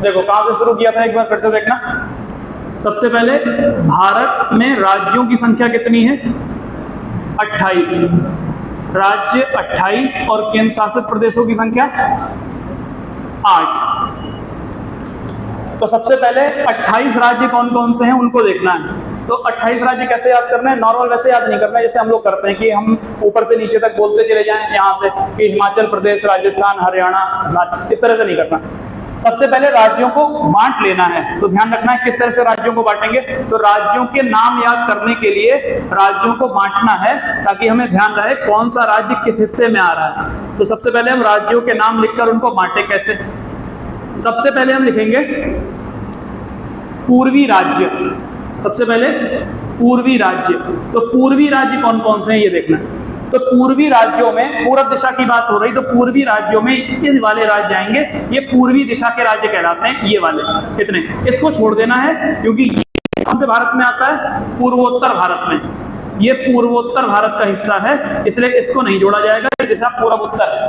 देखो कहां से शुरू किया था, एक बार फिर से देखना। सबसे पहले भारत में राज्यों की संख्या कितनी है? 28 राज्य, 28 और केंद्र शासित प्रदेशों की संख्या 8। तो सबसे पहले 28 राज्य कौन कौन से हैं उनको देखना है। तो 28 राज्य कैसे याद करना है? नॉर्मल वैसे याद नहीं करना है जैसे हम लोग करते हैं कि हम ऊपर से नीचे तक बोलते चले जाएं, यहाँ से कि हिमाचल प्रदेश, राजस्थान, हरियाणा, इस तरह से नहीं करना। सबसे पहले राज्यों को बांट लेना है। तो ध्यान रखना है किस तरह से राज्यों को बांटेंगे। तो राज्यों के नाम याद करने के लिए राज्यों को बांटना है ताकि हमें ध्यान रहे कौन सा राज्य किस हिस्से में आ रहा है। तो सबसे पहले हम राज्यों के नाम लिखकर उनको बांटे कैसे। सबसे पहले हम लिखेंगे पूर्वी राज्य। सबसे पहले पूर्वी राज्य। तो पूर्वी राज्य कौन कौन से हैं ये देखना। तो पूर्वी राज्यों में, पूर्व दिशा की बात हो रही, तो पूर्वी राज्यों में इस वाले राज्य आएंगे, ये पूर्वी दिशा के राज्य कहलाते हैं, ये वाले इतने। इसको छोड़ देना है क्योंकि ये कौन से भारत में आता है? पूर्वोत्तर भारत में। ये पूर्वोत्तर भारत का हिस्सा है, इसलिए इसको नहीं जोड़ा जाएगा। ये दिशा पूर्व उत्तर है।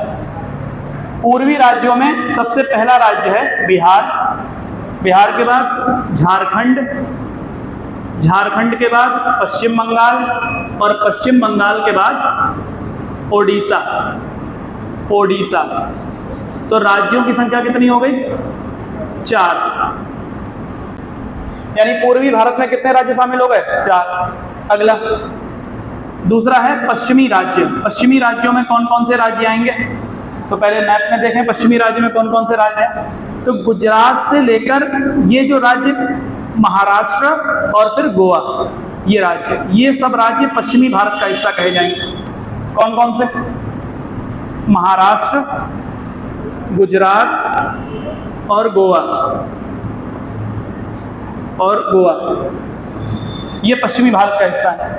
पूर्वी राज्यों में सबसे पहला राज्य है बिहार। बिहार के बाद झारखंड, झारखंड के बाद पश्चिम बंगाल और पश्चिम बंगाल के बाद ओडिशा। ओडिशा। तो राज्यों की संख्या कितनी हो गई? 4। यानी पूर्वी भारत में कितने राज्य शामिल हो गए? 4। अगला दूसरा है पश्चिमी राज्य। पश्चिमी राज्यों में कौन कौन से राज्य आएंगे? तो पहले मैप में देखें पश्चिमी राज्य में कौन कौन से राज्य हैं। तो गुजरात से लेकर ये जो राज्य महाराष्ट्र और फिर गोवा, ये राज्य, ये सब राज्य पश्चिमी भारत का हिस्सा कहे जाएंगे। कौन कौन से? महाराष्ट्र, गुजरात और गोवा। और गोवा ये पश्चिमी भारत का हिस्सा है।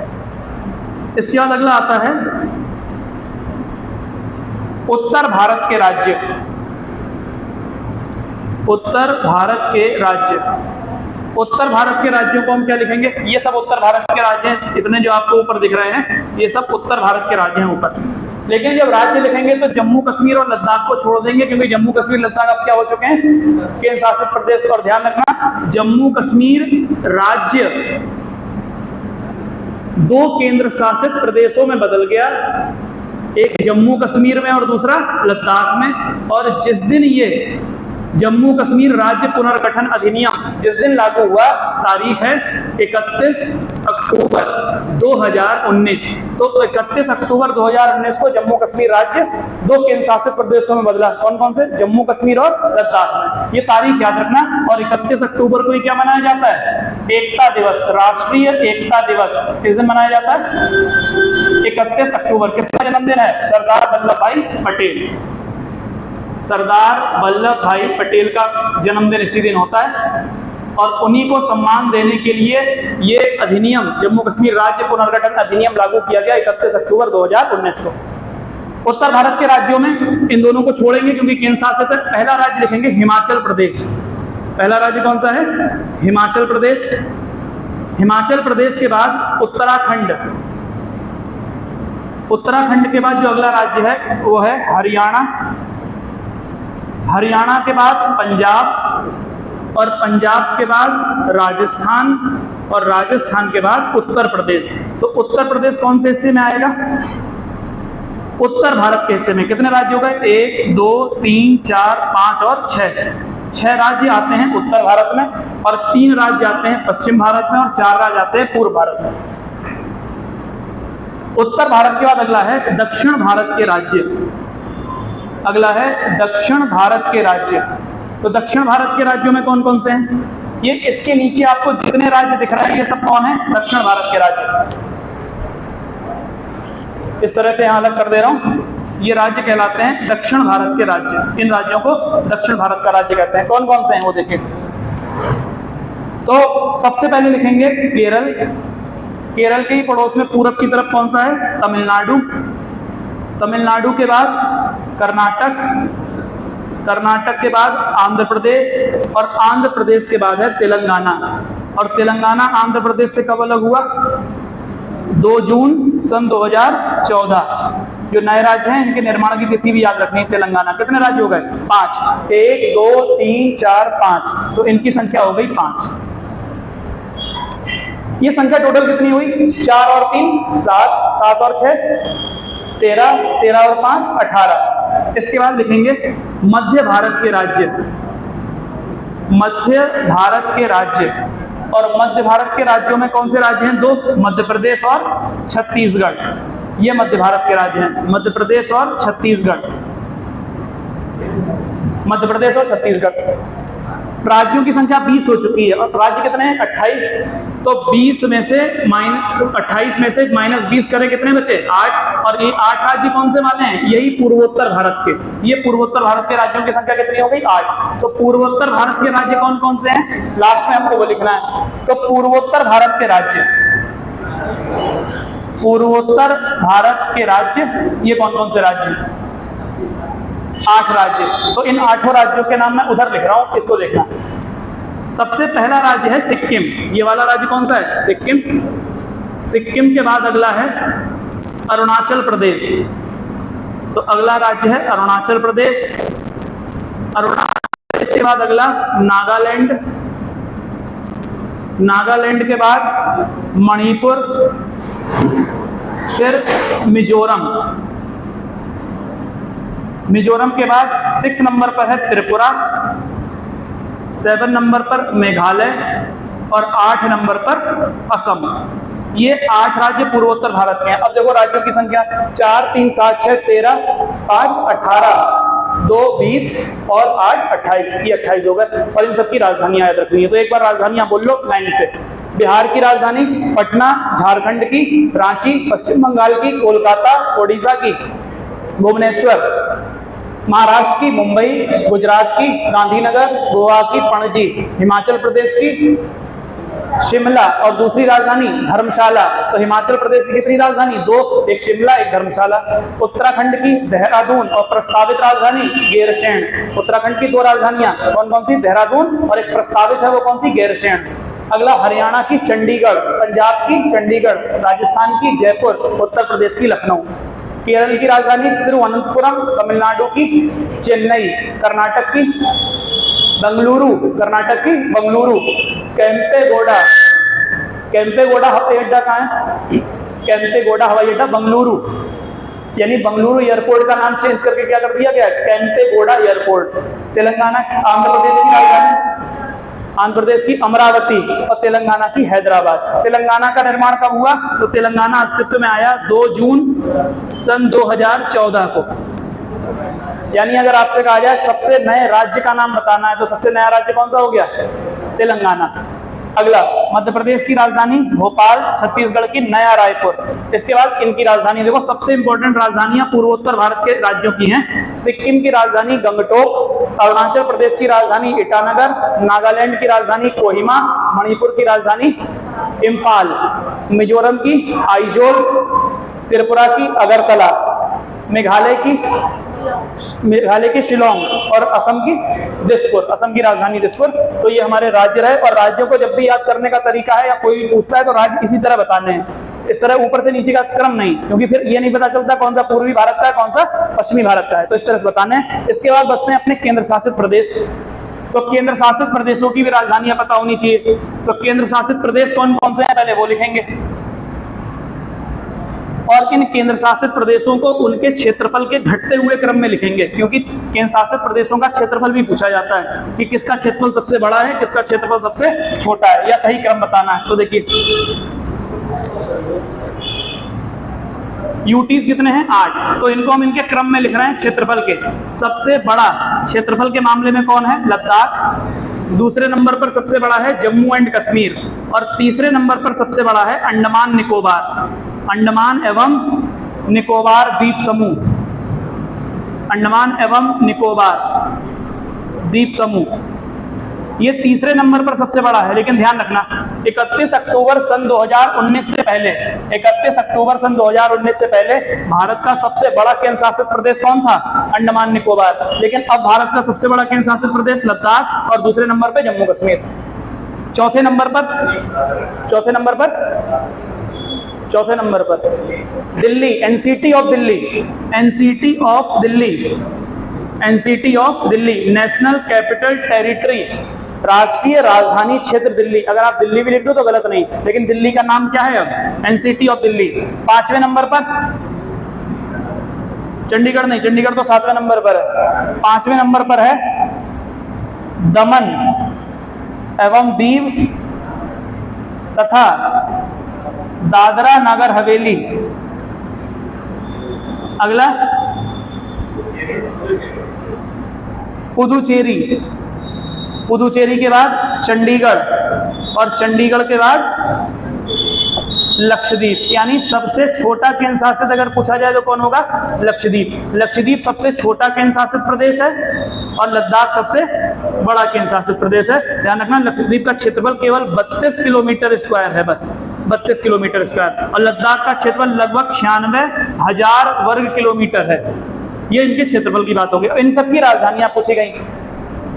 इसके बाद अगला आता है उत्तर भारत के राज्य। उत्तर भारत के राज्य। उत्तर भारत के राज्यों को हम क्या लिखेंगे? ये सब उत्तर भारत के राज्य हैं, इतने जो आपको ऊपर दिख रहे हैं ये सब उत्तर भारत के राज्य हैं ऊपर। लेकिन जब राज्य लिखेंगे तो जम्मू कश्मीर और लद्दाख को छोड़ देंगे क्योंकि जम्मू कश्मीर लद्दाख अब क्या हो चुके हैं? केंद्र शासित प्रदेश। और ध्यान रखना जम्मू कश्मीर राज्य 2 केंद्र शासित प्रदेशों में बदल गया, एक जम्मू कश्मीर में और दूसरा लद्दाख में। और जिस दिन ये जम्मू कश्मीर राज्य पुनर्गठन अधिनियम जिस दिन लागू हुआ, तारीख है 31 अक्टूबर 2019। तो 31 अक्टूबर 2019 को जम्मू कश्मीर राज्य 2 केंद्र शासित प्रदेशों में बदला। कौन कौन से? जम्मू कश्मीर और लद्दाख में। ये तारीख याद रखना। और 31 अक्टूबर को क्या मनाया जाता है? एकता दिवस, राष्ट्रीय एकता दिवस किस दिन मनाया जाता है? 31 अक्टूबर। किसका जन्मदिन है? सरदार वल्लभ भाई पटेल। सरदार वल्लभ भाई पटेल का जन्मदिन इसी दिन होता है। और उन्हीं को सम्मान देने के लिए ये अधिनियम, जम्मू कश्मीर राज्य पुनर्गठन अधिनियम लागू किया गया 31 अक्टूबर 2019 को। उत्तर भारत के राज्यों में इन दोनों को छोड़ेंगे क्योंकि केंद्र शासित है। पहला राज्य लिखेंगे हिमाचल प्रदेश। पहला राज्य कौन सा है? हिमाचल प्रदेश। हिमाचल प्रदेश के बाद उत्तराखंड। उत्तराखंड के बाद जो अगला राज्य है वो है हरियाणा। हरियाणा के बाद पंजाब और पंजाब के बाद राजस्थान और राजस्थान के बाद उत्तर प्रदेश। तो उत्तर प्रदेश कौन से हिस्से में आएगा? उत्तर भारत के हिस्से में। कितने राज्य हो गए? 1 2 3 4 5 और 6 राज्य आते हैं उत्तर भारत में और 3 राज्य आते हैं पश्चिम भारत में और 4 राज्य आते हैं पूर्व भारत में। उत्तर भारत के बाद अगला है दक्षिण भारत के राज्य। अगला है दक्षिण भारत के राज्य। तो दक्षिण भारत के राज्यों में कौन कौन से हैं? ये इसके नीचे आपको जितने राज्य दिख रहे हैं ये सब कौन है? दक्षिण भारत के राज्य। इस तरह से यहां अलग कर दे रहा हूं। ये राज्य कहलाते हैं दक्षिण भारत के राज्य। इन राज्यों को दक्षिण भारत का राज्य कहते हैं। कौन कौन से हैं वो देखिए। तो सबसे पहले लिखेंगे केरल। केरल के ही पड़ोस में पूरब की तरफ कौन सा है? तमिलनाडु। तमिलनाडु के बाद कर्नाटक। कर्नाटक के बाद आंध्र प्रदेश और आंध्र प्रदेश के बाद है तेलंगाना। और तेलंगाना आंध्र प्रदेश से कब अलग हुआ? 2 जून सन 2014। जो नए राज्य हैं इनके निर्माण की तिथि भी याद रखनी है। तेलंगाना कितने राज्य हो गए? 5, 1 2 3 4 5, तो इनकी संख्या हो गई 5। ये संख्या टोटल कितनी हुई? 4 और 3 7, 7 और 6 13, 13 और 5 18। इसके बाद लिखेंगे मध्य भारत के राज्य, मध्य भारत के राज्य। और मध्य भारत के राज्यों में कौन से राज्य हैं? 2, मध्य प्रदेश और छत्तीसगढ़। ये मध्य भारत के राज्य हैं, मध्य प्रदेश और छत्तीसगढ़, मध्य प्रदेश और छत्तीसगढ़। राज्यों की संख्या 20 हो चुकी है और राज्य कितने हैं? 28। तो 20 में से 28 में से -20 करें, कितने बचे? 8। और ये 8 राज्य कौन से वाले हैं? यही पूर्वोत्तर भारत के। ये पूर्वोत्तर भारत के राज्यों की संख्या कितनी हो गई? 8। तो पूर्वोत्तर भारत के राज्य कौन कौन से हैं? लास्ट में हमको वो लिखना है। तो पूर्वोत्तर भारत के राज्य, पूर्वोत्तर भारत के राज्य ये कौन कौन से राज्य हैं? 8 राज्य। तो इन 8 राज्यों के नाम मैं उधर लिख रहा हूं, इसको देखना। सबसे पहला राज्य है सिक्किम। ये वाला राज्य कौन सा है? सिक्किम। सिक्किम के बाद अगला है अरुणाचल प्रदेश। तो अगला राज्य है अरुणाचल प्रदेश। अरुणाचल प्रदेश के बाद अगला नागालैंड। नागालैंड के बाद मणिपुर, फिर मिजोरम। मिजोरम के बाद 6 नंबर पर है त्रिपुरा, 7 नंबर पर मेघालय और 8 नंबर पर असम। ये 8 राज्य पूर्वोत्तर भारत के हैं। अब देखो राज्यों की संख्या 4 3 7 6 13 5 18, 2 20 और 8 28। ये 28 हो गए और इन सबकी राजधानियां याद रखनी है। तो एक बार राजधानियां बोल लो लाइन से। बिहार की राजधानी पटना, झारखंड की रांची, पश्चिम बंगाल की कोलकाता, ओडिशा की भुवनेश्वर, महाराष्ट्र की मुंबई, गुजरात की गांधीनगर, गोवा की पणजी, हिमाचल प्रदेश की शिमला और दूसरी राजधानी धर्मशाला। तो हिमाचल प्रदेश की कितनी राजधानी? 2, एक शिमला एक धर्मशाला। उत्तराखंड की देहरादून और प्रस्तावित राजधानी गैरसैंण। उत्तराखंड की 2 राजधानियां कौन कौन सी? देहरादून और एक प्रस्तावित है वो कौन सी? गैरसैंण। अगला हरियाणा की चंडीगढ़, पंजाब की चंडीगढ़, राजस्थान की जयपुर, उत्तर प्रदेश की लखनऊ। केरल की राजधानी तिरुवनंतपुरम, तमिलनाडु की चेन्नई, कर्नाटक की बेंगलुरु, कर्नाटक की बेंगलुरु। केम्पेगौड़ा, केम्पेगौड़ा हवाई अड्डा कहाँ है? केम्पेगौड़ा हवाई अड्डा बेंगलुरु, यानी बेंगलुरु एयरपोर्ट का नाम चेंज करके क्या कर दिया गया? केम्पेगौड़ा एयरपोर्ट। तेलंगाना, आंध्र प्रदेश की राजधानी, आंध्र प्रदेश की अमरावती और तेलंगाना की हैदराबाद। तेलंगाना का निर्माण कब हुआ? तो तेलंगाना अस्तित्व में आया 2 जून सन 2014 को। यानी अगर आपसे कहा जाए सबसे नए राज्य का नाम बताना है तो सबसे नया राज्य कौन सा हो गया? तेलंगाना। अगला मध्य प्रदेश की राजधानी भोपाल, छत्तीसगढ़ की नया रायपुर। इसके बाद इनकी राजधानी देखो, सबसे इंपॉर्टेंट राजधानियां पूर्वोत्तर भारत के राज्यों की हैं। सिक्किम की राजधानी गंगटोक, अरुणाचल प्रदेश की राजधानी ईटानगर, नागालैंड की राजधानी कोहिमा, मणिपुर की राजधानी इम्फाल, मिजोरम की आइजोल, त्रिपुरा की अगरतला, मेघालय की शिलोंग और असम की दिसपुर। असम की राजधानी दिसपुर। तो ये हमारे राज्य रहे। और राज्यों को जब भी याद करने का तरीका है या कोई भी पूछता है तो राज्य इसी तरह बताने हैं, इस तरह ऊपर से नीचे का क्रम नहीं, क्योंकि फिर ये नहीं पता चलता कौन सा पूर्वी भारत का है कौन सा पश्चिमी भारत का है। तो इस तरह से बताने हैं। इसके बाद बसते हैं अपने केंद्र शासित प्रदेश। तो केंद्र शासित प्रदेशों की भी राजधानियां पता होनी चाहिए। तो केंद्र शासित प्रदेश कौन कौन से हैं पहले वो लिखेंगे और इन केंद्र शासित प्रदेशों को उनके क्षेत्रफल के घटते हुए क्रम में लिखेंगे, क्योंकि केंद्र शासित प्रदेशों का क्षेत्रफल भी पूछा जाता है कि किसका क्षेत्रफल सबसे बड़ा है, किसका क्षेत्रफल सबसे छोटा है, या सही क्रम बताना है। तो देखिए यूटीज कितने हैं? 8। तो इनको हम इनके क्रम में लिख रहे हैं क्षेत्रफल के। सबसे बड़ा क्षेत्रफल के मामले में कौन है? लद्दाख। दूसरे नंबर पर सबसे बड़ा है जम्मू एंड कश्मीर और तीसरे नंबर पर सबसे बड़ा है अंडमान निकोबार, अंडमान एवं निकोबार द्वीप समूह, अंडमान एवं निकोबार द्वीप समूह। ये तीसरे नंबर पर सबसे बड़ा है। लेकिन ध्यान रखना 31 अक्टूबर सन 2019 से पहले, 31 अक्टूबर सन 2019 से पहले भारत का सबसे बड़ा केंद्र शासित प्रदेश कौन था? अंडमान निकोबार। लेकिन अब भारत का सबसे बड़ा केंद्र शासित प्रदेश लद्दाख और दूसरे नंबर पे जम्मू कश्मीर। चौथे नंबर पर चौथे नंबर पर Delhi, NCT of Delhi, NCT of Delhi, NCT of Delhi, national capital territory, राष्ट्रीय राजधानी क्षेत्र दिल्ली। अगर आप दिल्ली भी लिख दो तो गलत नहीं, लेकिन दिल्ली का नाम क्या है अब? NCT of Delhi. 5वें नंबर पर चंडीगढ़ नहीं, चंडीगढ़ तो 7वें नंबर पर है। 5वें नंबर पर है दमन एवं दीव तथा दादरा नगर हवेली। अगला पुदुचेरी, पुदुचेरी के बाद चंडीगढ़ और चंडीगढ़ के बाद लक्षद्वीप। यानी सबसे छोटा केंद्र शासित अगर पूछा जाए तो कौन होगा? लक्षद्वीप। लक्षद्वीप सबसे छोटा केंद्र शासित प्रदेश है और लद्दाख सबसे बड़ा केंद्र शासित प्रदेश है। ध्यान रखना, लक्षद्वीप का क्षेत्रफल केवल 32 किलोमीटर स्क्वायर है, बस 32 किलोमीटर स्क्वायर, और लद्दाख का क्षेत्रफल लगभग 96,000 वर्ग किलोमीटर है। ये इनके क्षेत्रफल की बात होगी। इन सबकी राजधानियां पूछी गई।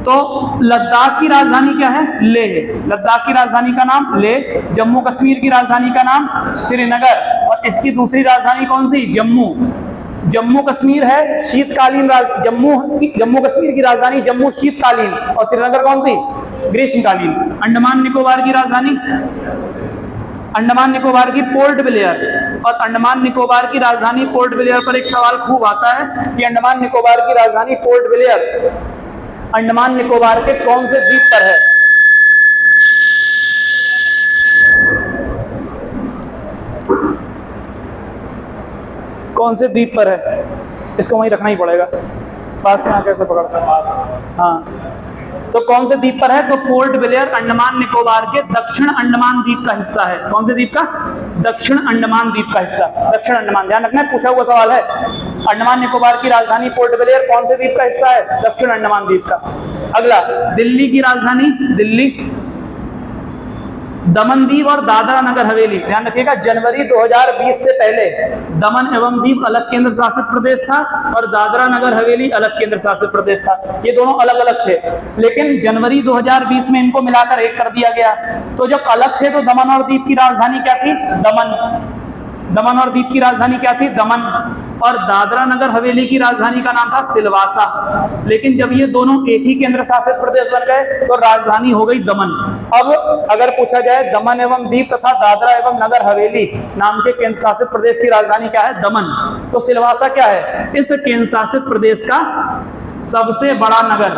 तो लद्दाख की राजधानी क्या है? लेह है। लद्दाख की राजधानी का नाम लेह, जम्मू कश्मीर की राजधानी का नाम श्रीनगर, और इसकी दूसरी राजधानी कौन सी? जम्मू। जम्मू कश्मीर है शीतकालीन जम्मू कश्मीर की राजधानी जम्मू शीतकालीन, और श्रीनगर कौन सी? ग्रीष्मकालीन। अंडमान निकोबार की राजधानी अंडमान निकोबार की पोर्ट ब्लेयर, और अंडमान निकोबार की राजधानी पोर्ट ब्लेयर पर एक सवाल खूब आता है कि अंडमान निकोबार की राजधानी पोर्ट ब्लेयर अंडमान निकोबार के कौन से द्वीप पर है? कौन से द्वीप पर है? इसको वहीं रखना ही पड़ेगा, पास में आके ऐसे पकड़ता है। हाँ, तो कौन से द्वीप पर है? तो पोर्ट ब्लेयर अंडमान निकोबार के दक्षिण अंडमान द्वीप का हिस्सा है। कौन से द्वीप का? दक्षिण अंडमान द्वीप का हिस्सा, दक्षिण अंडमान। ध्यान रखना, पूछा हुआ सवाल है। अंडमान निकोबार की राजधानी पोर्ट ब्लेयर कौन से द्वीप का हिस्सा है? दक्षिण अंडमान द्वीप का। अगला, दिल्ली की राजधानी दिल्ली, दमन दीव और दादरा नगर हवेली। ध्यान रखिएगा, जनवरी 2020 से पहले दमन एवं दीव अलग केंद्र शासित प्रदेश था और दादरा नगर हवेली अलग केंद्र शासित प्रदेश था। ये दोनों अलग अलग थे, लेकिन जनवरी 2020 में इनको मिलाकर एक कर दिया गया। तो जब अलग थे तो दमन और दीव की राजधानी क्या थी? दमन। दमन और दीव की राजधानी क्या थी? दमन। और दादरा नगर हवेली की राजधानी का नाम था सिलवासा। लेकिन जब ये दोनों एक ही केंद्र शासित प्रदेश बन गए तो राजधानी हो गई दमन। अब अगर पूछा जाए दमन एवं दीव तथा दादरा एवं नगर हवेली नाम के केंद्र शासित प्रदेश की राजधानी क्या है? दमन। तो सिलवासा क्या है? इस केंद्र शासित प्रदेश का सबसे बड़ा नगर,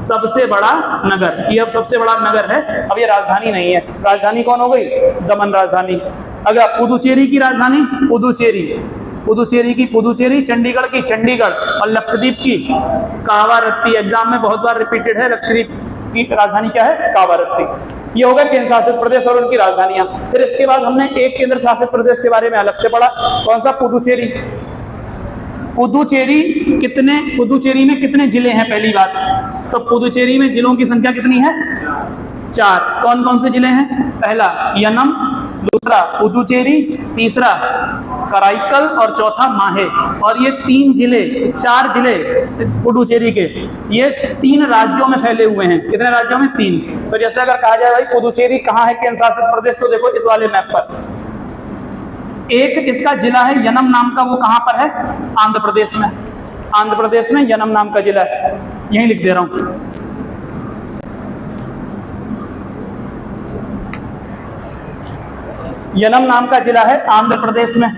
सबसे बड़ा नगर। ये अब सबसे बड़ा नगर है, अब ये राजधानी नहीं है। राजधानी कौन हो गई? दमन राजधानी। अगर पुदुचेरी की राजधानी पुदुचेरी, पुदुचेरी की पुदुचेरी, चंडीगढ़ की चंडीगढ़, और लक्षद्वीप की कावारत्ती। एग्जाम में बहुत बार रिपीटेड है, लक्षद्वीप की राजधानी क्या है? कावारत्ती। ये हो गए केंद्र शासित प्रदेश और उनकी राजधानियां। फिर इसके बाद हमने एक केंद्र शासित प्रदेश के बारे में अलग से पढ़ा, कौन सा? पुदुचेरी। पुदुचेरी में कितने जिले हैं? पहली बात तो पुदुचेरी में जिलों की संख्या कितनी है? 4। कौन कौन से जिले हैं? पहला यनम, दूसरा पुदुचेरी, तीसरा कराईकल और चौथा माहे। और ये 4 जिले पुदुचेरी के, ये 3 राज्यों में फैले हुए हैं। कितने राज्यों में? 3। तो जैसे अगर कहा जाए भाई पुदुचेरी कहाँ है केंद्र शासित प्रदेश, तो देखो इस वाले मैप पर एक इसका जिला है यनम नाम का, वो कहां पर है? आंध्र प्रदेश में। आंध्र प्रदेश में यनम नाम का जिला है, यहीं लिख दे रहा हूं। यनम नाम का जिला है आंध्र प्रदेश में।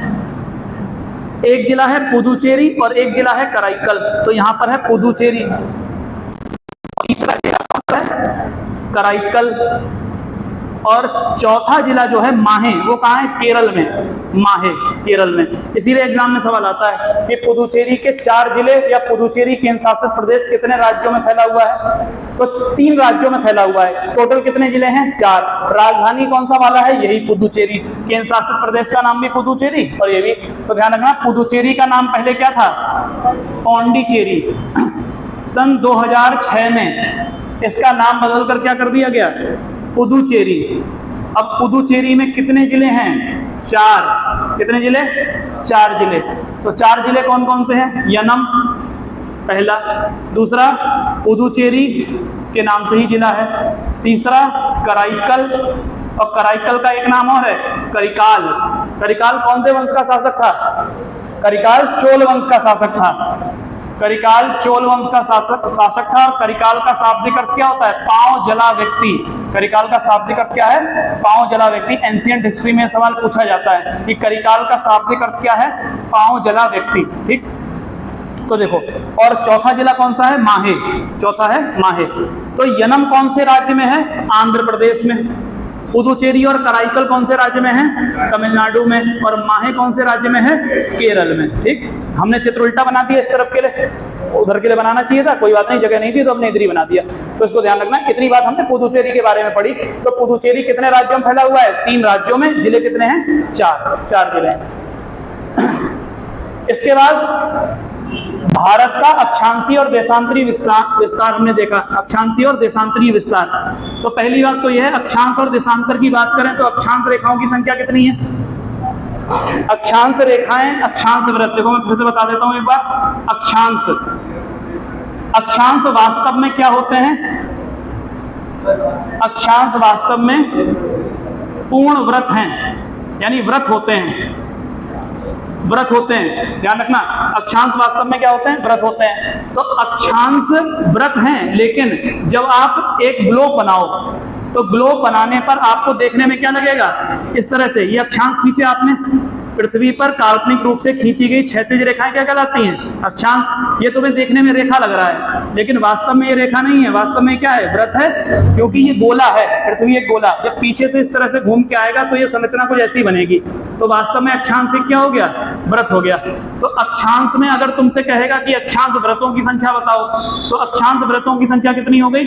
एक जिला है पुदुचेरी और एक जिला है कराईकल। तो यहां पर है पुदुचेरी, तीसरा जिला कौन सा है? कराईकल, और चौथा जिला जो है माहे, वो कहाँ है? केरल में। माहे केरल में। इसीलिए एग्जाम में सवाल आता है कि पुदुचेरी के 4 जिले या पुदुचेरी केंद्र शासित प्रदेश कितने राज्यों में फैला हुआ है? तो 3 राज्यों में फैला हुआ है। टोटल कितने जिले हैं? 4। राजधानी कौन सा वाला है? यही पुदुचेरी। केंद्र शासित प्रदेश का नाम भी पुदुचेरी और ये भी। तो ध्यान रखना, पुदुचेरी का नाम पहले क्या था? पौंडीचेरी। सन 2006 में इसका नाम बदलकर क्या कर दिया गया? पुदुचेरी। अब पुदुचेरी में कितने जिले हैं? 4। कितने जिले? 4 जिले। तो 4 जिले कौन कौन से हैं? यनम पहला, दूसरा पुदुचेरी के नाम से ही जिला है, तीसरा कराईकल, और कराईकल का एक नाम और है करिकाल। करिकाल कौन से वंश का शासक था? करिकाल चोल वंश का शासक था। करिकाल चोल वंश का शासक था। और करिकाल का शाब्दिक अर्थ क्या होता है? पांव जला व्यक्ति। करिकाल का शाब्दिक अर्थ क्या है? पांव जला व्यक्ति। एंशिएंट हिस्ट्री में सवाल पूछा जाता है कि करिकाल का शाब्दिक अर्थ क्या है? पांव जला व्यक्ति। ठीक, तो देखो, और चौथा जिला कौन सा है? माहे। चौथा है माहे। तो यनम कौन से राज्य में है? आंध्र प्रदेश में। पुदुचेरी और कराईकल कौन से राज्य में है? तमिलनाडु में। और माहे कौन से राज्य में है? केरल में। ठीक, हमने चित्र उल्टा बना दिया इस तरफ के लिए, उधर के लिए बनाना चाहिए था, कोई बात नहीं, जगह नहीं थी तो हमने इधर ही बना दिया। तो इसको ध्यान रखना। इतनी बात हमने पुदुचेरी के बारे में पढ़ी। तो पुदुचेरी कितने राज्यों में फैला हुआ है? 3 राज्यों में। जिले कितने हैं? 4 जिले हैं। इसके बाद भारत का अक्षांशीय और देशांतरीय विस्तार हमने देखा। अक्षांशीय और देशांतरीय विस्तार। तो पहली बात तो यह है, अक्षांश और देशांतर की बात करें तो अक्षांश रेखाओं की संख्या कितनी है? अक्षांश रेखाएं, अक्षांश वृत्त। देखो मैं फिर से बता देता हूं एक बार। अक्षांश वास्तव में क्या होते हैं? अक्षांश वास्तव में पूर्ण वृत्त हैं, यानी वृत्त होते हैं। व्रत होते हैं, ध्यान रखना। अक्षांश वास्तव में क्या होते हैं? व्रत होते हैं। तो अक्षांश व्रत हैं, लेकिन जब आप एक ग्लोब बनाओ तो ग्लोब बनाने पर आपको देखने में क्या लगेगा? इस तरह से। ये अक्षांश खींचे आपने, पृथ्वी पर काल्पनिक रूप से खींची गई क्षैतिज रेखाएं क्या कहलाती हैं? अक्षांश। ये तुम्हें देखने में रेखा लग रहा है, लेकिन वास्तव में ये रेखा नहीं है। वास्तव में क्या है? व्रत है, क्योंकि ये गोला है। पृथ्वी एक गोला, जब पीछे से इस तरह से घूम के आएगा तो ये संरचना कुछ ऐसी बनेगी। तो वास्तव में अक्षांश क्या हो गया? व्रत हो गया। तो अक्षांश में अगर तुमसे कहेगा कि अक्षांश व्रतों की संख्या बताओ, तो अक्षांश व्रतों की संख्या कितनी हो गई?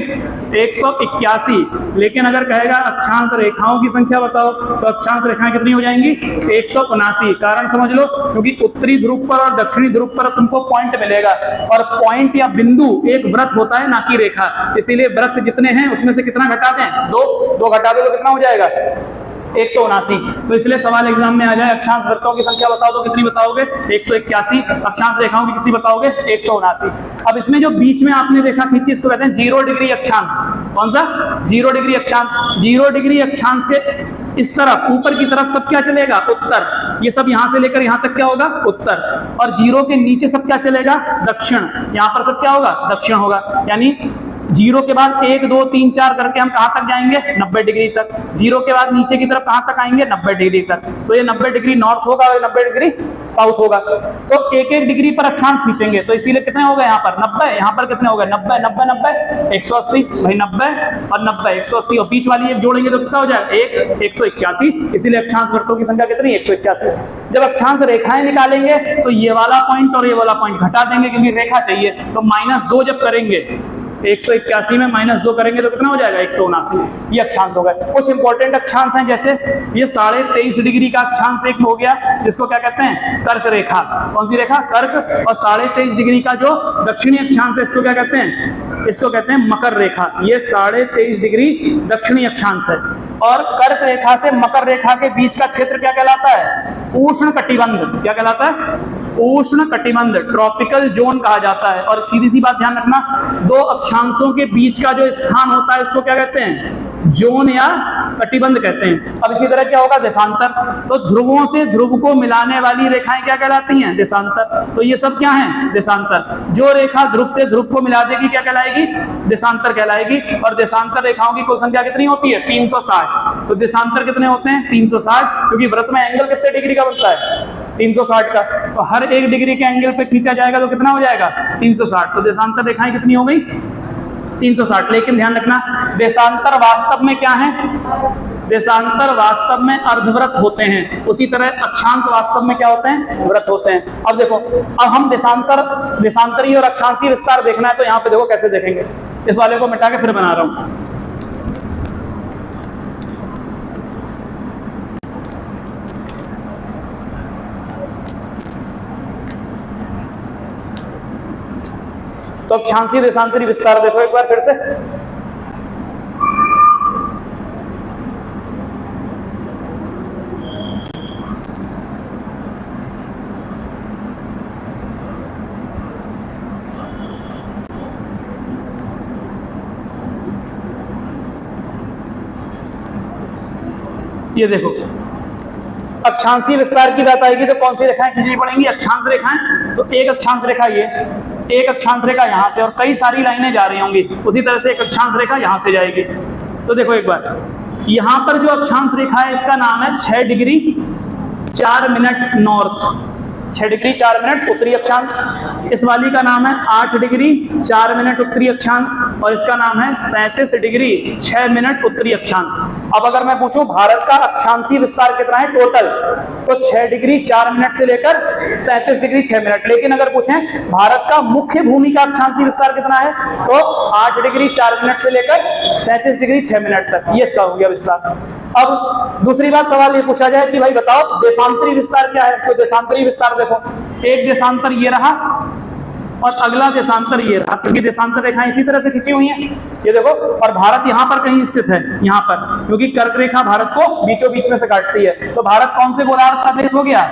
181। लेकिन अगर कहेगा अक्षांश रेखाओं की संख्या बताओ, तो अक्षांश रेखाएं कितनी हो जाएंगी? 179। कारण समझ लो, क्योंकि उत्तरी ध्रुव पर और दक्षिणी ध्रुव पर तुमको पॉइंट मिलेगा, और पॉइंट या बिंदु एक व्रत होता है, ना कि रेखा। इसीलिए व्रत जितने हैं उसमें से कितना घटा दें? 2 घटा दो तो कितना हो जाएगा? 179। तो इसलिए सवाल एग्जाम में आ जाए अक्षांश वृत्तों की संख्या बताओ तो कितनी बताओगे? 181। अक्षांश रेखाओं की कितनी बताओगे? 179। अब इसमें जो बीच में आपने रेखा खींची इसको कहते हैं 0 डिग्री अक्षांश। कौन सा? 0 डिग्री अक्षांश। 0 डिग्री अक्षांश के इस तरफ ऊपर की तरफ सब क्या चलेगा? उत्तर। ये सब यहां से लेकर यहां तक क्या होगा? उत्तर। और 0 के नीचे सब क्या चलेगा? दक्षिण। यहां पर सब क्या होगा? दक्षिण होगा। यानी 0 के बाद 1 2 3 4 करके हम कहां तक जाएंगे? 90 डिग्री तक। 0 के बाद नीचे की तरफ कहां तक आएंगे? 90 डिग्री तक। तो ये 90 डिग्री नॉर्थ होगा और 90 डिग्री साउथ होगा। तो 1-1 डिग्री पर अक्षांश खींचेंगे, तो इसीलिए कितने हो गए यहाँ पर? 90। यहाँ पर कितने हो गए? 90 90 90 180। भाई 90 और 90 180, और बीच वाली एक जोड़ेंगे तो कितना हो जाएगा? 181। इसीलिए अक्षांश वृत्तों की संख्या कितनी? 181। जब अक्षांश रेखाएं निकालेंगे तो ये वाला पॉइंट और ये वाला पॉइंट घटा देंगे, क्योंकि रेखा चाहिए। तो -2 जब करेंगे, 181 में -2 करेंगे तो कितना हो जाएगा? 179। ये अक्षांश हो गए। कुछ इंपॉर्टेंट अक्षांश हैं, जैसे ये 23.5 डिग्री का अक्षांश एक हो गया, जिसको क्या कहते हैं? कर्क रेखा। कौन सी रेखा? कर्क। और 23.5 डिग्री का जो दक्षिणी अक्षांश है इसको क्या कहते हैं? इसको कहते हैं मकर रेखा। ये 23.5 डिग्री दक्षिणी अक्षांश है। और कर्क रेखा से मकर रेखा के बीच का क्षेत्र क्या कहलाता है? उष्ण कटिबंध। क्या कहलाता है? उष्ण कटिबंध, ट्रॉपिकल जोन कहा जाता है। और सीधी सी बात ध्यान रखना, 2 अक्षांशों के बीच का जो स्थान होता है उसको क्या कहते हैं? जोन या कटिबंध कहते हैं। अब इसी तरह क्या होगा? देशांतर। तो ध्रुवों से ध्रुव को मिलाने वाली रेखाएं क्या कहलाती हैं? देशांतर। तो ये सब क्या है? देशांतर। जो रेखा ध्रुव से ध्रुव को मिला देगी क्या कहलाएगी? देशांतर कहलाएगी। और देशांतर रेखाओं की कुल संख्या कितनी होती है? 360। तो देशांतर कितने होते हैं? 360, क्योंकि वृत्त में एंगल कितने डिग्री का बनता है? 360 का। तो हर 1 डिग्री के एंगल पे खींचा जाएगा तो कितना हो जाएगा? 360। तो देशांतर रेखाएं कितनी हो गई? 360। लेकिन ध्यान रखना, देशांतर वास्तव में क्या है? देशांतर वास्तव में अर्धव्रत होते हैं। उसी तरह अक्षांश वास्तव में क्या होते हैं? व्रत होते हैं। अब देखो, अब हम देशांतरीय और अक्षांशीय विस्तार देखना है, तो यहाँ पे देखो कैसे देखेंगे। इस वाले को मिटा के फिर बना रहा हूं। तो अक्षांशीय देशांतरी विस्तार देखो एक बार फिर से। ये देखो, अक्षांशीय विस्तार की बात आएगी तो कौन सी रेखाएं खींचनी पड़ेंगी? अक्षांश रेखाएं। तो एक अक्षांश रेखा ये, एक अक्षांश रेखा यहां से, और कई सारी लाइनें जा रही होंगी, उसी तरह से एक अक्षांश रेखा यहां से जाएगी। तो देखो एक बार, यहां पर जो अक्षांश रेखा है इसका नाम है 6 degree 4 minute north, 6 degree 4 minute उत्तरी अक्षांश। इस वाली का नाम है 8 डिग्री 4 मिनट उत्तरी अक्षांश, और इसका नाम है 37 डिग्री 6 मिनट उत्तरी अक्षांश। अब अगर मैं पूछूं भारत का अक्षांशीय विस्तार कितना है टोटल, तो 6 डिग्री 4 मिनट से लेकर 37 डिग्री 6 मिनट। लेकिन अगर पूछें भारत का मुख्य भूमि का अक्षांशीय विस्तार कितना है, तो 8 डिग्री 4 मिनट से लेकर 37 डिग्री 6 मिनट तक, ये इसका हो गया विस्तार। अब दूसरी बात सवाल ये पूछा जाए कि भाई बताओ देशांतरी विस्तार क्या है? तो देशांतरी विस्तार देखो, एक देशांतर ये रहा और अगला देशांतर ये रहा, क्योंकि देशांतर रेखाएं इसी तरह से खींची हुई हैं, ये देखो। और भारत यहां पर कहीं स्थित है, यहां पर, क्योंकि कर्क रेखा भारत को बीचों बीच में से काटती है। तो भारत कौन से गोलार्ध का देश हो गया?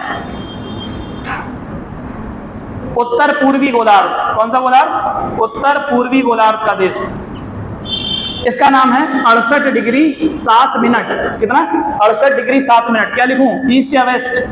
उत्तर पूर्वी गोलार्ध। कौन सा गोलार्ध? उत्तर पूर्वी गोलार्ध का देश। इसका नाम है 68 डिग्री 7 मिनट। कितना? 68 डिग्री 7 मिनट। क्या लिखूं, ईस्ट या वेस्ट?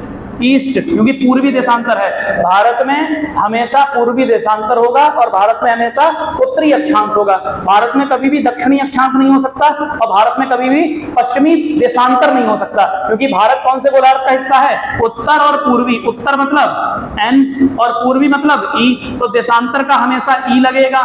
ईस्ट, क्योंकि पूर्वी देशांतर है। भारत में हमेशा पूर्वी देशांतर होगा और भारत में हमेशा उत्तरी अक्षांश होगा। भारत में कभी भी दक्षिणी अक्षांश नहीं हो सकता और भारत में कभी भी पश्चिमी देशांतर नहीं हो सकता, क्योंकि भारत कौन से गोलार्ध का हिस्सा है? उत्तर और पूर्वी। उत्तर मतलब एन और पूर्वी मतलब ई, तो देशांतर का हमेशा ई लगेगा,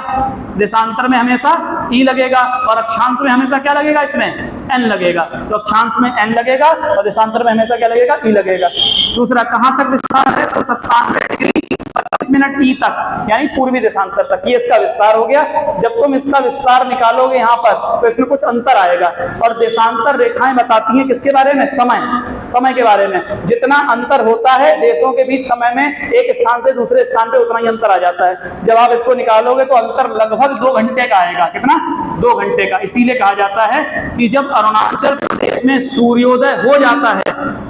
देशांतर में हमेशा ई लगेगा, और अक्षांश में हमेशा क्या लगेगा? इसमें एन लगेगा। तो अक्षांश में एन लगेगा और देशांतर में हमेशा क्या लगेगा? ई लगेगा। दूसरा, कहां तक विस्तार है? तो 97 डिग्री 25 मिनट ई तक, यानी पूर्वी देशांतर तक, ये इसका विस्तार हो गया। जब तुम इसका विस्तार निकालोगे यहां पर तो इसमें कुछ अंतर आएगा, और देशांतर रेखाएं बताती हैं किसके बारे में? समय, समय के बारे में। जितना अंतर होता है देशों के बीच समय में, एक स्थान से दूसरे स्थान पे उतना ही अंतर आ जाता है। जब आप इसको निकालोगे तो अंतर लगभग 2 घंटे का आएगा। कितना? 2 घंटे का। इसीलिए कहा जाता है कि जब अरुणाचल प्रदेश में सूर्योदय हो जाता है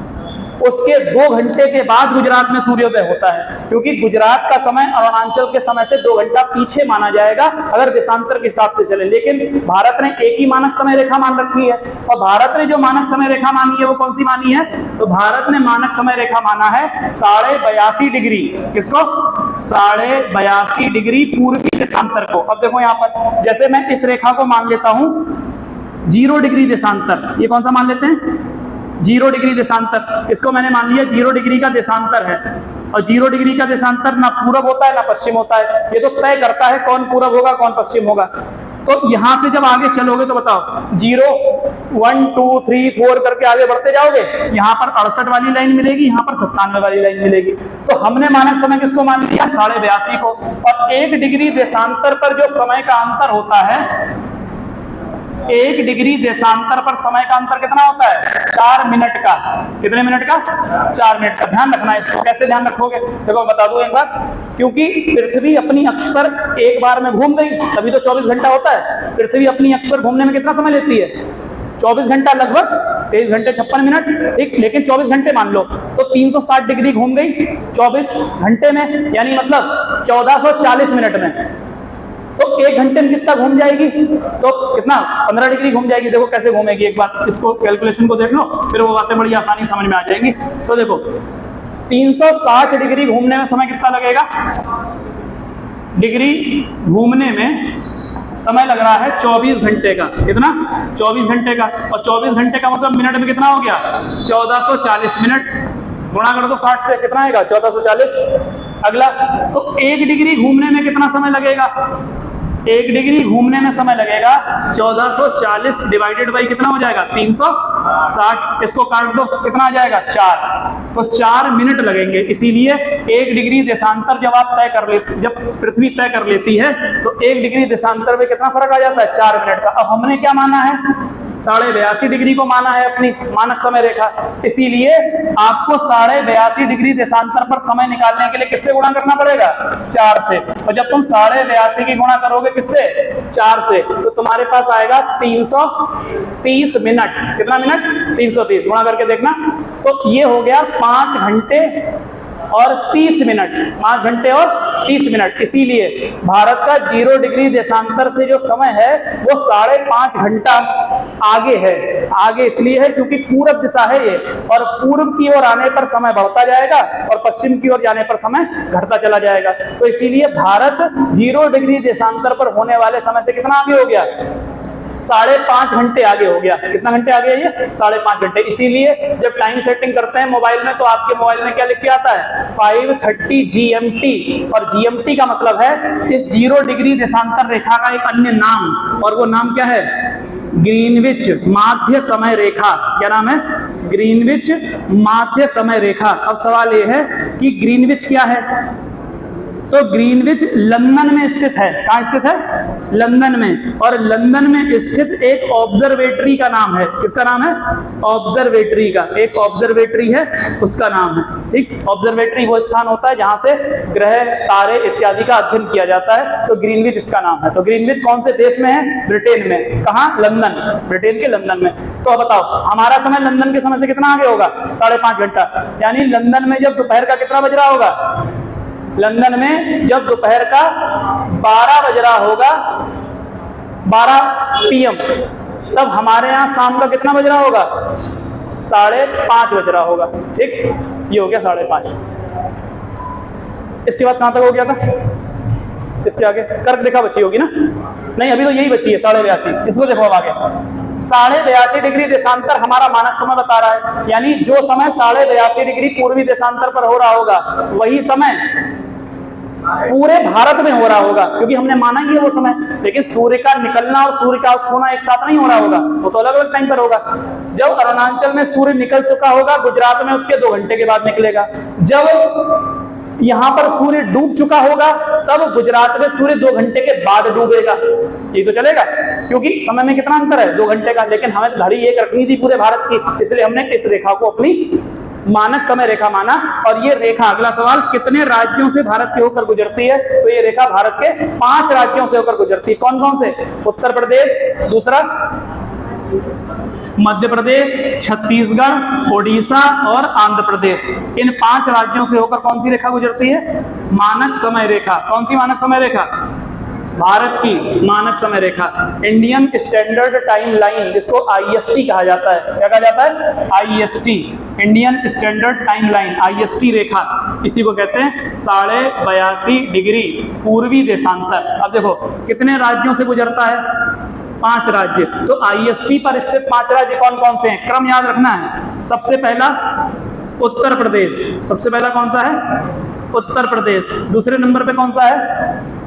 उसके 2 घंटे के बाद गुजरात में सूर्योदय होता है, क्योंकि गुजरात का समय अरुणाचल के समय से 2 घंटा पीछे माना जाएगा अगर देशांतर के हिसाब से चले। लेकिन भारत ने एक ही मानक समय रेखा मान रखी है, और भारत ने जो मानक समय रेखा मानी है वो कौन सी मानी है? तो भारत ने मानक समय रेखा माना है 82.5 डिग्री। किसको? 82.5 डिग्री पूर्वी देशांतर को। अब देखो यहाँ पर, जैसे मैं इस रेखा को मान लेता हूं 0 डिग्री देशांतर, ये कौन सा मान लेते हैं? 0 डिग्री देशांतर। इसको मैंने मान लिया 0 डिग्री का देशांतर है, और 0 डिग्री का देशांतर ना पूरब होता है ना पश्चिम होता है, ये तो तय करता है कौन पूरब होगा कौन पश्चिम होगा। तो यहां से जब आगे चलोगे तो बताओ 0 1 2 3 4 करके आगे बढ़ते जाओगे, यहां पर 68 वाली लाइन मिलेगी, यहां पर 97 वाली लाइन मिलेगी। तो हमने मानक समय किसको मान लिया? 82.5 को। और 1 डिग्री देशांतर पर जो समय का अंतर होता है, 1 डिग्री देशांतर पर समय का अंतर कितना होता है? 4 मिनट का। कितने मिनट का? 4 मिनट का। ध्यान रखना है इसको। कैसे ध्यान रखोगे? देखो बता दूं एक बार, क्योंकि पृथ्वी अपनी अक्ष पर एक बार में घूम गई तभी तो 24 घंटा होता है। पृथ्वी अपनी अक्ष पर घूमने में कितना समय लेती है? 24 घंटा, लगभग 23 घंटे 56 मिनट, ठीक। लेकिन 24 घंटे मान लो तो 360 डिग्री घूम गई 24 घंटे में, यानी मतलब 1440 मिनट में। तो 1 घंटे में कितना घूम जाएगी? तो कितना? 15 डिग्री घूम जाएगी। देखो कैसे घूमेगी, एक बार इसको कैलकुलेशन को देख लो, फिर वो बातें बड़ी आसानी समझ में आ जाएंगी। तो देखो 360 डिग्री घूमने में समय कितना लगेगा? डिग्री घूमने में समय लग रहा है 24 घंटे का। कितना? 24 घंटे का। और 24 घंटे का मतलब मिनट में कितना हो गया? 1440 मिनट। गुणा कर दो 60 से, कितना आएगा? 1440। अगला, तो 1 डिग्री घूमने में कितना समय लगेगा? 1 डिग्री घूमने में समय लगेगा 1440 डिवाइडेड बाई कितना हो जाएगा? 360। इसको काट दो, कितना आ जाएगा? 4। तो 4 मिनट लगेंगे। इसीलिए 1 डिग्री देशांतर जब आप तय कर लेते, जब पृथ्वी तय कर लेती है तो 1 डिग्री देशांतर में कितना फर्क आ जाता है? 4 मिनट का। अब हमने क्या माना है? 82.5 डिग्री को माना है अपनी मानक समय रेखा। इसीलिए आपको 82.5 डिग्री देशांतर पर समय निकालने के लिए किससे गुणा करना पड़ेगा? 4 से। और जब तुम 82.5 की गुणा करोगे किससे? 4 से, तो तुम्हारे पास आएगा 330 मिनट। कितना मिनट? 330। गुणा करके देखना, तो ये हो गया 5 घंटे और 30 मिनट। 5 घंटे और 30 मिनट। इसीलिए भारत का 0 डिग्री देशांतर से जो समय है वो 5.5 घंटा आगे है। आगे इसलिए है क्योंकि पूरब दिशा है ये, और पूर्व की ओर आने पर समय बढ़ता जाएगा और पश्चिम की ओर जाने पर समय घटता चला जाएगा। तो इसीलिए भारत 0 डिग्री देशांतर पर होने वाले समय से कितना आगे हो गया, 5.5 घंटे आगे हो गया। कितना घंटे आगे है ये, 5.5 घंटे। इसीलिए जब टाइम सेटिंग करते हैं मोबाइल में तो आपके मोबाइल में क्या लिख के आता है, 5:30 GMT, और GMT का मतलब है इस 0 डिग्री देशांतर रेखा का एक अन्य नाम, और वो नाम क्या है, ग्रीनविच माध्य समय रेखा। क्या नाम है, ग्रीनविच माध्य समय रेखा। अब सवाल ये है कि ग्रीनविच क्या है, तो ग्रीनविच लंदन में स्थित है। कहां स्थित है, लंदन में, और लंदन में स्थित एक ऑब्जर्वेटरी का नाम है। किसका नाम है, ऑब्जर्वेटरी का, एक ऑब्जर्वेटरी है उसका नाम है। ठीक, ऑब्जर्वेटरी वो स्थान होता है जहां से ग्रह तारे इत्यादि का अध्ययन किया जाता है, तो ग्रीनविच इसका नाम है। तो ग्रीनविच कौन से देश में है, ब्रिटेन में। कहां, लंदन, ब्रिटेन के लंदन में। तो अब बताओ हमारा समय लंदन के समय से कितना आगे होगा, 5.5 घंटा। यानी लंदन में जब दोपहर का कितना बज रहा होगा, लंदन में जब दोपहर का 12 बज रहा होगा, 12 PM, तब हमारे यहाँ शाम का कितना बज रहा होगा, 5:30 बज रहा होगा। ठीक, ये हो गया 5:30। इसके बाद कहां तक हो गया था, इसके आगे कर्क रेखा बची होगी ना, नहीं अभी तो यही बची है 82.5। इसको देखो अब आगे 82.5 डिग्री देशांतर हमारा मानक समय बता रहा है। यानी जो समय 82.5 डिग्री पूर्वी देशांतर पर हो रहा होगा वही समय पूरे भारत में हो रहा होगा, क्योंकि हमने माना ही है वो समय। लेकिन सूर्य का निकलना और सूर्य का अस्त होना एक साथ नहीं हो रहा होगा, वो तो अलग अलग टाइम पर होगा। जब अरुणाचल में सूर्य निकल चुका होगा, गुजरात में उसके 2 घंटे के बाद निकलेगा। जब यहां पर सूर्य डूब चुका होगा तब गुजरात में सूर्य 2 घंटे के बाद डूबेगा। ये तो चलेगा, क्योंकि समय में कितना अंतर है, 2 घंटे का। लेकिन हमें घड़ी एक रखनी थी पूरे भारत की, इसलिए हमने इस रेखा को अपनी मानक समय रेखा माना। और ये रेखा, अगला सवाल, कितने राज्यों से भारत के होकर गुजरती है, तो ये रेखा भारत के 5 राज्यों से होकर गुजरती है। कौन कौन से, उत्तर प्रदेश, दूसरा मध्य प्रदेश, छत्तीसगढ़, ओडिशा और आंध्र प्रदेश। इन 5 राज्यों से होकर कौन सी रेखा गुजरती है, मानक समय रेखा। कौन सी मानक समय रेखा, भारत की मानक समय रेखा, इंडियन स्टैंडर्ड टाइम लाइन, जिसको IST कहा जाता है। क्या कहा जाता है, IST, Indian standard time line, IST रेखा। इसी को कहते हैं 82.5 डिग्री पूर्वी देशांतर। अब देखो कितने राज्यों से गुजरता है, 5 राज्य। तो IST पर स्थित 5 राज्य कौन कौन से हैं, क्रम याद रखना है। सबसे पहला उत्तर प्रदेश, सबसे पहला कौन सा है, उत्तर प्रदेश। दूसरे नंबर पे कौन सा है,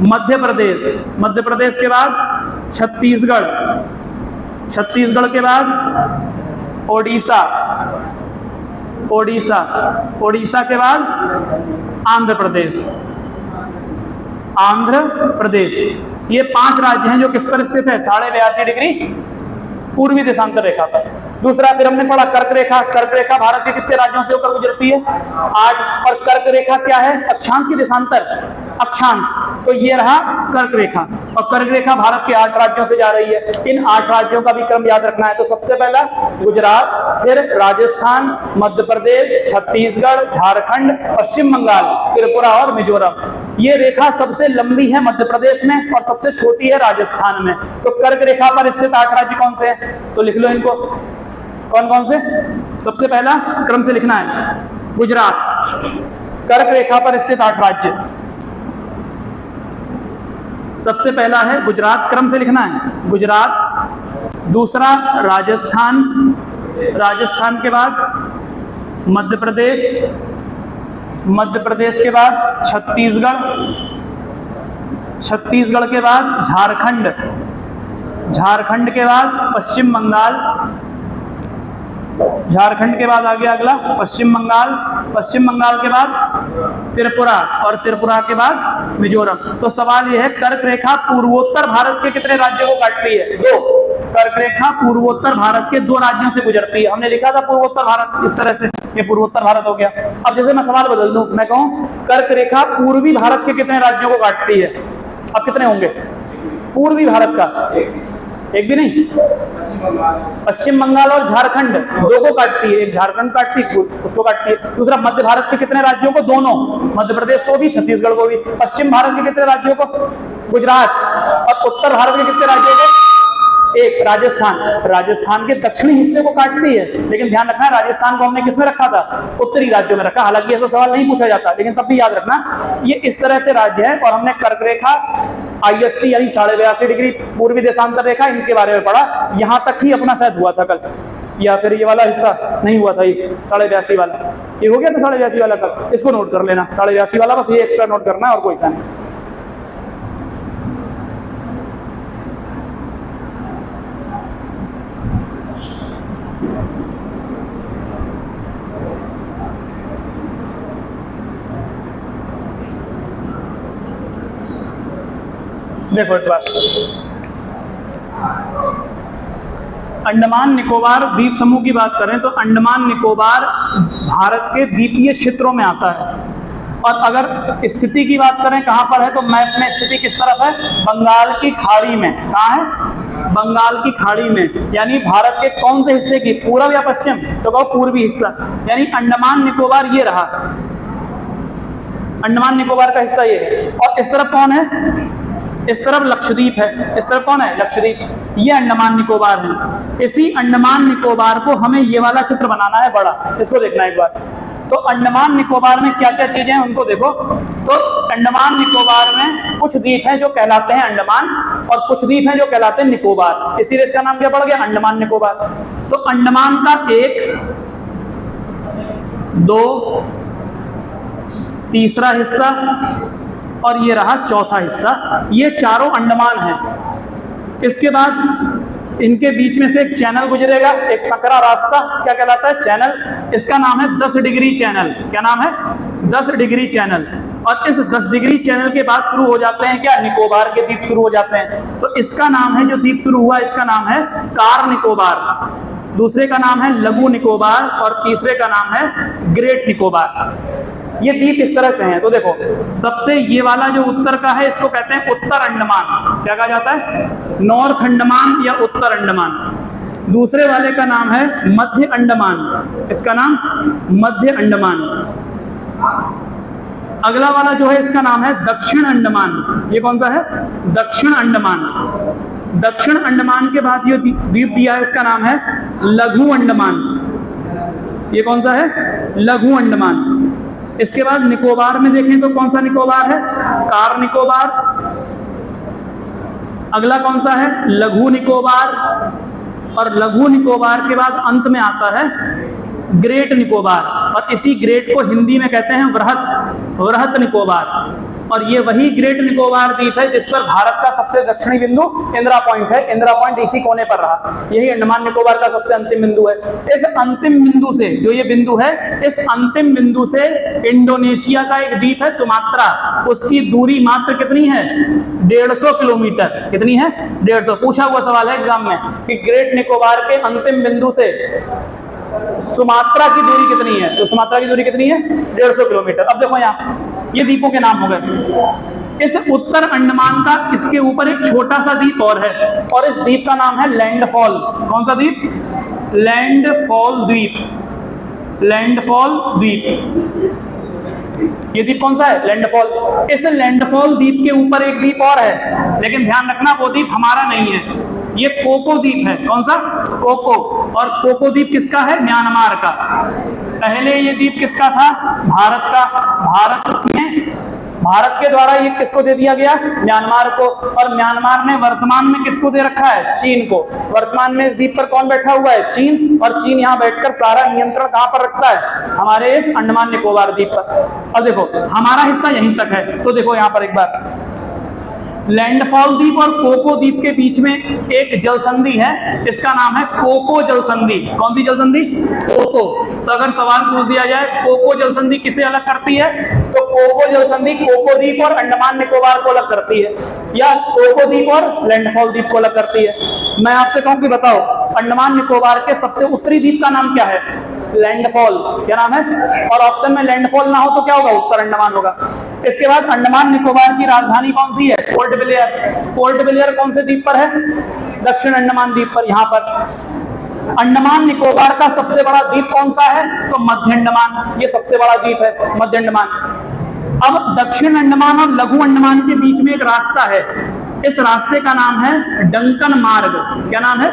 मध्य प्रदेश। मध्य प्रदेश के बाद छत्तीसगढ़, छत्तीसगढ़ के बाद ओडिशा, ओडिशा, ओडिशा के बाद आंध्र प्रदेश, आंध्र प्रदेश। ये 5 राज्य हैं जो किस पर स्थित है, 82.5 डिग्री पूर्वी देशांतर रेखा पर। दूसरा फिर हमने पढ़ा कर्क रेखा। कर्क रेखा भारत के कितने राज्यों से होकर गुजरती है, 8। और कर्क रेखा क्या है, अक्षांश की देशांतर, अक्षांश। तो ये रहा कर्क रेखा, और कर्क रेखा भारत के 8 राज्यों से जा रही है। इन 8 राज्यों का भी क्रम याद रखना है। तो सबसे पहला गुजरात, फिर राजस्थान, मध्य प्रदेश, छत्तीसगढ़, झारखंड, पश्चिम बंगाल, त्रिपुरा और मिजोरम। ये रेखा सबसे लंबी है मध्य प्रदेश में और सबसे छोटी है राजस्थान में। तो कर्क रेखा पर स्थित 8 राज्य कौन से हैं, तो लिख लो इनको, कौन कौन से। सबसे पहला क्रम से लिखना है, गुजरात, कर्क रेखा पर स्थित 8 राज्य। सबसे पहला है गुजरात, क्रम से लिखना है, गुजरात। दूसरा राजस्थान, राजस्थान के बाद मध्य प्रदेश, मध्य प्रदेश के बाद छत्तीसगढ़, छत्तीसगढ़ के बाद झारखंड, झारखंड के बाद पश्चिम बंगाल, झारखंड के बाद आ गया अगला पश्चिम बंगाल, पश्चिम बंगाल के बाद त्रिपुरा, और त्रिपुरा के बाद मिजोरम। तो सवाल यह है, कर्क रेखा पूर्वोत्तर भारत के कितने राज्यों को काटती है, 2। कर्क रेखा पूर्वोत्तर भारत के 2 राज्यों से गुजरती है। हमने लिखा था पूर्वोत्तर भारत, इस तरह से ये पूर्वोत्तर भारत हो गया। अब जैसे मैं सवाल बदल दूं, मैं कहूं कर्क रेखा पूर्वी भारत के कितने राज्यों को काटती है, अब कितने होंगे, पूर्वी भारत का एक भी नहीं, पश्चिम बंगाल और झारखंड 2 को काटती है। एक झारखंड काटती है, उसको काटती है। दूसरा मध्य भारत के कितने राज्यों को, दोनों, मध्य प्रदेश को भी, छत्तीसगढ़ को भी। पश्चिम भारत के कितने राज्यों को, गुजरात। और उत्तर भारत के कितने राज्यों को, एक राजस्थान, राजस्थान के दक्षिणी हिस्से को काटती है, लेकिन ध्यान रखना राजस्थान को हमने किसमें रखा था, उत्तरी राज्यों में रखा। हालांकि ऐसा सवाल नहीं पूछा जाता, लेकिन तब भी याद रखना ये इस तरह से राज्य है। और हमने कर्क रेखा, IST यानी 82.5 डिग्री पूर्वी देशांतर रेखा, इनके बारे में पढ़ा। यहां तक ही अपना शायद हुआ था कल, या फिर ये वाला हिस्सा नहीं हुआ था, ये 82.5 वाला ये हो गया था 82.5 वाला कल, इसको नोट कर लेना 82.5 वाला, बस ये एक्स्ट्रा नोट करना है और कोई सा नहीं। देखो एक बार, अंडमान निकोबार द्वीप समूह की बात करें तो अंडमान निकोबार भारत के द्वीपीय क्षेत्रों में आता है। और अगर स्थिति की बात करें कहां पर है, तो मैप में स्थिति किस तरफ है, बंगाल की खाड़ी में। कहां है, बंगाल की खाड़ी में। यानी भारत के कौन से हिस्से की, पूर्व या पश्चिम, तो कहो पूर्वी हिस्सा। यानी अंडमान निकोबार ये रहा, अंडमान निकोबार का हिस्सा ये है। और इस तरफ कौन है, इस तरफ लक्षद्वीप है। इस तरफ कौन है, लक्षद्वीप। ये अंडमान निकोबार है। इसी अंडमान निकोबार को हमें ये वाला चित्र बनाना है बड़ा, इसको देखना एक बार। तो अंडमान निकोबार में क्या क्या चीजें हैं उनको देखो। तो अंडमान निकोबार में कुछ द्वीप हैं जो कहलाते हैं अंडमान, और कुछ द्वीप हैं जो कहलाते हैं निकोबार। इसीलिए इसका नाम क्या पड़ गया, अंडमान निकोबार। तो अंडमान का 1, 2, तीसरा हिस्सा और ये रहा चौथा हिस्सा, ये चारों अंडमान हैं। इसके बाद इनके बीच में से एक चैनल गुजरेगा, एक सकरा रास्ता, क्या कहलाता है, चैनल। इसका नाम है 10 डिग्री चैनल। क्या नाम है, 10 डिग्री चैनल। और इस 10 डिग्री चैनल के बाद शुरू हो जाते हैं क्या, निकोबार के द्वीप शुरू हो जाते हैं। तो इसका नाम है, जो द्वीप शुरू हुआ इसका नाम है कार निकोबार, दूसरे का नाम है लघु निकोबार और तीसरे का नाम है ग्रेट निकोबार। ये द्वीप इस तरह से हैं। तो देखो, सबसे ये वाला जो उत्तर का है इसको कहते हैं उत्तर अंडमान। क्या कहा जाता है, नॉर्थ अंडमान या उत्तर अंडमान। दूसरे वाले का नाम है मध्य अंडमान, इसका नाम मध्य अंडमान। अगला वाला जो है इसका नाम है दक्षिण अंडमान। ये कौन सा है, दक्षिण अंडमान। दक्षिण अंडमान के बाद ये द्वीप दिया है, इसका नाम है लघु अंडमान। ये कौन सा है, लघु अंडमान। इसके बाद निकोबार में देखें तो कौन सा निकोबार है, कार निकोबार। अगला कौन सा है, लघु निकोबार। और लघु निकोबार के बाद अंत में आता है ग्रेट निकोबार। और इसी ग्रेट को हिंदी में कहते हैं वृहत निकोबार। और ये वही ग्रेट निकोबार द्वीप है जिस पर भारत का सबसे दक्षिणी बिंदु इंदिरा पॉइंट है। इंदिरा पॉइंट इसी कोने पर रहा, यही अंडमान निकोबार का सबसे अंतिम बिंदु है। इस अंतिम बिंदु से, जो ये बिंदु है, इस अंतिम बिंदु से इंडोनेशिया का एक द्वीप है सुमात्रा, उसकी दूरी मात्र कितनी है, 150 किलोमीटर। कितनी है, 150। पूछा हुआ सवाल है एग्जाम में कि ग्रेट निकोबार के अंतिम बिंदु से सुमात्रा की दूरी कितनी है, तो सुमात्रा की दूरी कितनी है, 150 किलोमीटर। अब देखो यहाँ ये द्वीपों के नाम हो गए। इस उत्तर अंडमान का इसके ऊपर एक छोटा सा द्वीप और है, और इस द्वीप का नाम है लैंडफॉल। कौन सा द्वीप, लैंडफॉल द्वीप। लैंडफॉल द्वीप, ये द्वीप कौन सा है, लैंडफॉल। इस लैंडफॉल द्वीप के ऊपर एक द्वीप और है, लेकिन ध्यान रखना वो द्वीप हमारा नहीं है, ये कोको द्वीप है। कौन सा, कोको। और कोको द्वीप किसका है, म्यांमार का। पहले ये द्वीप किसका था, भारत का। भारत के द्वारा ये किसको दे दिया गया, म्यांमार को। और म्यांमार ने वर्तमान में किसको दे रखा है, चीन को। वर्तमान में इस द्वीप पर कौन बैठा हुआ है, चीन। और चीन यहाँ बैठकर सारा नियंत्रण कहां पर रखता है, हमारे इस अंडमान निकोबार द्वीप पर। अब देखो हमारा हिस्सा यहीं तक है, तो देखो यहाँ पर एक बार लैंडफॉल द्वीप और कोको द्वीप के बीच में एक जल संधि है, इसका नाम है कोको जल संधि। कौन सी जल संधि, कोको। तो अगर सवाल पूछ दिया जाए कोको जल संधि किसे अलग करती है, तो कोको जल संधि कोको द्वीप और अंडमान निकोबार को अलग करती है, या कोको द्वीप और लैंडफॉल द्वीप को अलग करती है। मैं आपसे कहूं कि बताओ अंडमान निकोबार के सबसे उत्तरी द्वीप का नाम क्या है, लैंडफॉल। क्या नाम है, और ऑप्शन में लैंडफॉल ना हो तो क्या होगा, उत्तर अंडमान होगा। इसके बाद अंडमान निकोबार की राजधानी कौन सी है, पोर्ट ब्लेयर। पोर्ट ब्लेयर कौन से द्वीप पर है, दक्षिण अंडमान द्वीप पर, यहां पर। अंडमान निकोबार का सबसे बड़ा द्वीप कौन सा है, तो मध्य अंडमान, ये सबसे बड़ा द्वीप है मध्य अंडमान। अब दक्षिण अंडमान और लघु अंडमान के बीच में एक रास्ता है, इस रास्ते का नाम है डंकन मार्ग। क्या नाम है?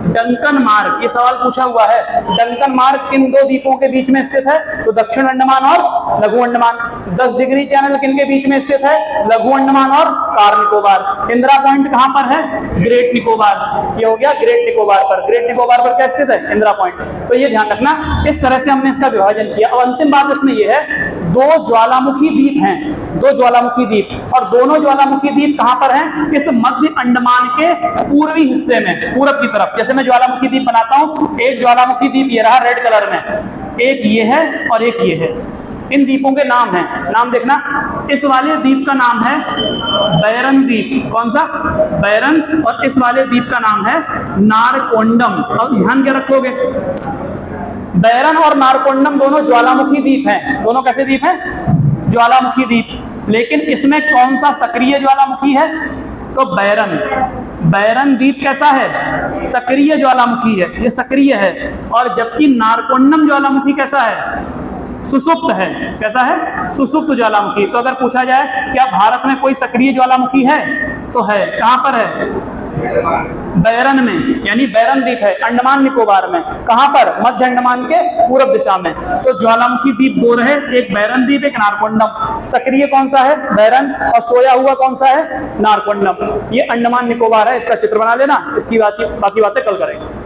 डंकन मार्ग। ये सवाल पूछा हुआ है, डंकन मार्ग किन दो द्वीपों के बीच में स्थित है? तो दक्षिण अंडमान और लघु अंडमान। 10 डिग्री चैनल किन के बीच में स्थित है? लघु अंडमान और कार निकोबार। इंदिरा पॉइंट कहां पर है? ग्रेट निकोबार। ये हो गया ग्रेट निकोबार पर। ग्रेट निकोबार पर क्या स्थित है? इंदिरा पॉइंट। तो ये ध्यान रखना, इस तरह से हमने इसका विभाजन किया। अब अंतिम बात इसमें यह है, दो ज्वालामुखी द्वीप हैं, दो ज्वालामुखी द्वीप, और दोनों ज्वालामुखी द्वीप कहां पर हैं? इस मध्य अंडमान के पूर्वी हिस्से में, पूरब की तरफ। जैसे मैं ज्वालामुखी द्वीप बनाता हूं, एक ज्वालामुखी द्वीप ये रहा रेड कलर में, एक ये है और एक ये है। इन द्वीपों के नाम हैं, नाम देखना। इस वाले द्वीप का नाम है बैरन द्वीप। कौन सा? बैरन। और इस वाले द्वीप का नाम है नारकोंडम। अब ध्यान क्या रखोगे, बैरन और नारकोंडम दोनों ज्वालामुखी द्वीप हैं। दोनों कैसे द्वीप हैं? ज्वालामुखी द्वीप। लेकिन इसमें कौन सा सक्रिय ज्वालामुखी है? तो बैरन। बैरन द्वीप कैसा है? सक्रिय ज्वालामुखी है, ये सक्रिय है। और जबकि नारकोंडम ज्वालामुखी कैसा है? सुसुप्त है। कैसा है? सुसुप्त ज्वालामुखी। तो अगर पूछा जाए क्या भारत में कोई सक्रिय ज्वालामुखी है, तो है। कहां पर है? बैरन में, यानी बैरन द्वीप है अंडमान निकोबार में। कहां पर? मध्य अंडमान के पूर्व दिशा में। तो ज्वालामुखी द्वीप दो रहे, एक बैरन द्वीप, एक नारकोंडम। सक्रिय कौन सा है? बैरन। और सोया हुआ कौन सा है? नारकोंडम। ये अंडमान निकोबार है। इसका चित्र बना लेना, इसकी बाकी बातें कल करेंगे।